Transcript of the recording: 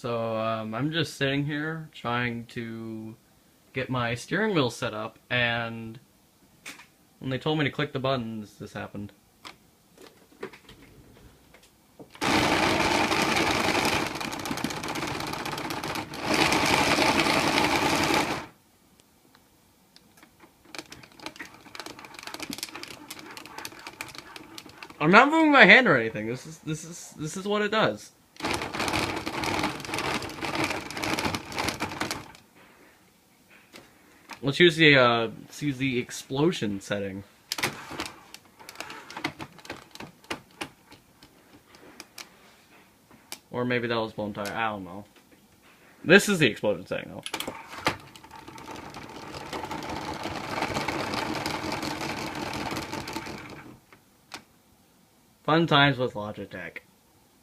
I'm just sitting here trying to get my steering wheel set up, and when they told me to click the buttons, this happened. I'm not moving my hand or anything. This is what it does. Let's use the explosion setting. Or maybe that was blown tire. I don't know. This is the explosion setting though. Fun times with Logitech.